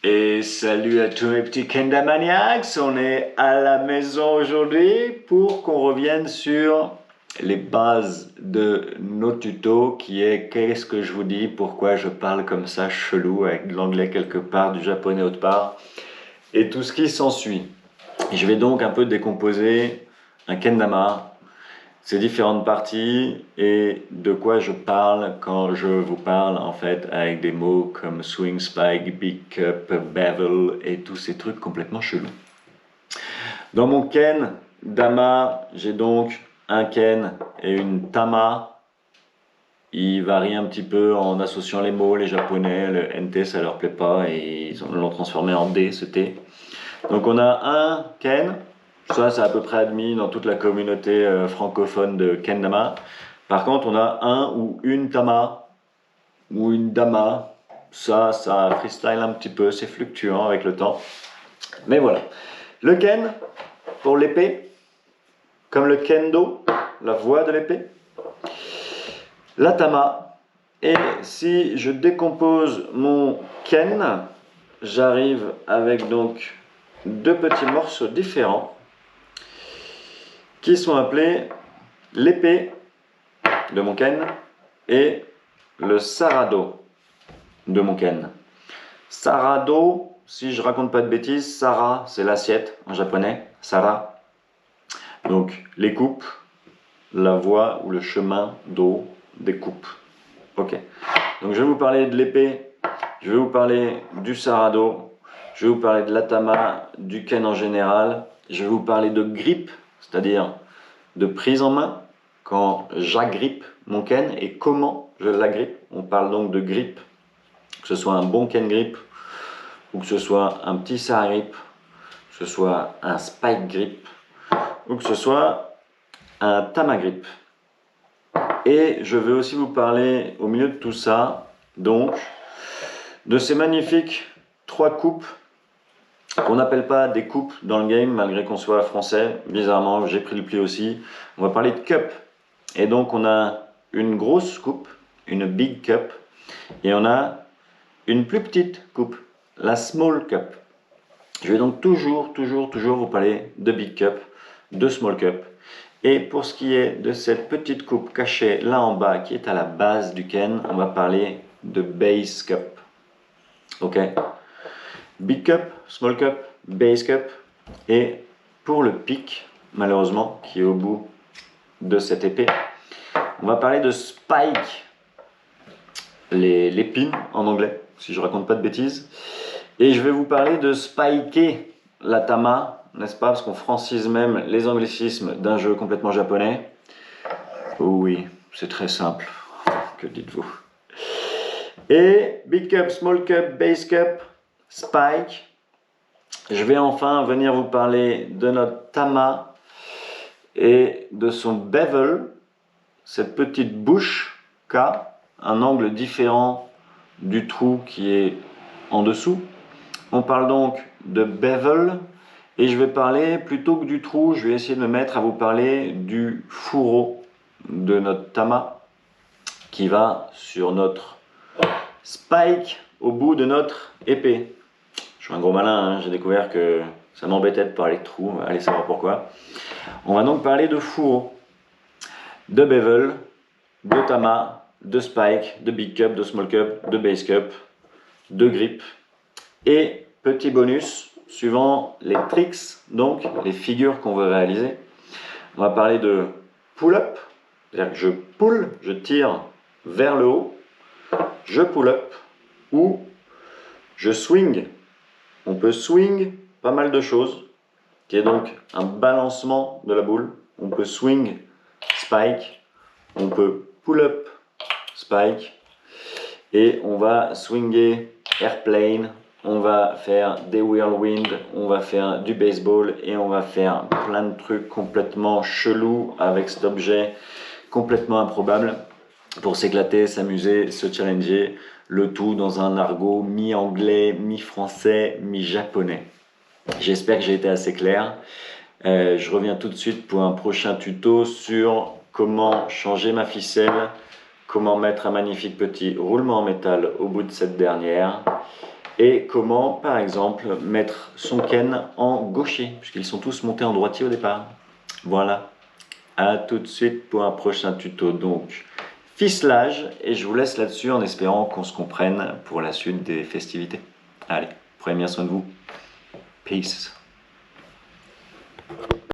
Et salut à tous mes petits Kendamaniacs, on est à la maison aujourd'hui pour qu'on revienne sur les bases de nos tutos qui est qu'est-ce que je vous dis, pourquoi je parle comme ça chelou avec de l'anglais quelque part, du japonais autre part et tout ce qui s'ensuit. Je vais donc un peu décomposer un kendama, ces différentes parties et de quoi je parle quand je vous parle en fait avec des mots comme swing, spike, big cup, bevel et tous ces trucs complètement chelous. Dans mon ken dama, j'ai donc un ken et une tama. Ils varient un petit peu en associant les mots, les japonais, le nt ça leur plaît pas et ils l'ont transformé en d, ce t. Donc on a un ken. Ça, c'est à peu près admis dans toute la communauté francophone de kendama. Par contre, on a un ou une tama ou une dama. Ça freestyle un petit peu, c'est fluctuant avec le temps. Mais voilà. Le ken, pour l'épée, comme le kendo, la voie de l'épée. La tama. Et si je décompose mon ken, j'arrive avec donc deux petits morceaux différents qui sont appelés l'épée de mon ken et le sarado de mon ken. Sarado, si je raconte pas de bêtises, sara c'est l'assiette en japonais, sara. Donc les coupes, la voie ou le chemin d'eau des coupes. Ok. Donc je vais vous parler de l'épée, je vais vous parler du sarado, je vais vous parler de l'atama, du ken en général, je vais vous parler de grip, c'est-à-dire de prise en main quand j'agrippe mon ken et comment je l'agrippe. On parle donc de grip, que ce soit un bon ken grip ou que ce soit un petit sara grip, que ce soit un spike grip ou que ce soit un tama grip. Et je vais aussi vous parler au milieu de tout ça donc de ces magnifiques trois coupes qu'on n'appelle pas des coupes dans le game malgré qu'on soit français. Bizarrement, j'ai pris le pli aussi. On va parler de cup. Et donc on a une grosse coupe, une big cup, et on a une plus petite coupe, la small cup. Je vais donc toujours vous parler de big cup, de small cup. Et pour ce qui est de cette petite coupe cachée là en bas qui est à la base du ken, on va parler de base cup. Ok? Big cup, small cup, base cup. Et pour le pic, malheureusement, qui est au bout de cette épée, on va parler de spike, l'épine en anglais, si je raconte pas de bêtises. Et je vais vous parler de spiker la tama, n'est-ce pas? Parce qu'on francise même les anglicismes d'un jeu complètement japonais. Oh oui, c'est très simple. Que dites-vous? Et big cup, small cup, base cup, spike. Je vais enfin venir vous parler de notre tama et de son bevel, cette petite bouche K, un angle différent du trou qui est en dessous. On parle donc de bevel et je vais parler, plutôt que du trou, je vais essayer de me mettre à vous parler du fourreau de notre tama qui va sur notre spike au bout de notre épée. Je suis un gros malin, hein, j'ai découvert que ça m'embêtait de parler de trou, allez savoir pourquoi. On va donc parler de fourreau, de bevel, de tama, de spike, de big cup, de small cup, de base cup, de grip. Et petit bonus, suivant les tricks, donc les figures qu'on veut réaliser, on va parler de pull-up, c'est-à-dire que je pull, je tire vers le haut, je pull-up ou je swing. On peut swing pas mal de choses, qui est donc un balancement de la boule. On peut swing, spike, on peut pull-up, spike, et on va swinger airplane, on va faire des whirlwind, on va faire du baseball, et on va faire plein de trucs complètement chelous avec cet objet complètement improbable pour s'éclater, s'amuser, se challenger, le tout dans un argot mi-anglais, mi-français, mi-japonais. J'espère que j'ai été assez clair. Je reviens tout de suite pour un prochain tuto sur comment changer ma ficelle, comment mettre un magnifique petit roulement en métal au bout de cette dernière. Et comment, par exemple, mettre son ken en gaucher, puisqu'ils sont tous montés en droitier au départ. Voilà. À tout de suite pour un prochain tuto. Donc, ficelage, et je vous laisse là-dessus en espérant qu'on se comprenne pour la suite des festivités. Allez, prenez bien soin de vous. Peace.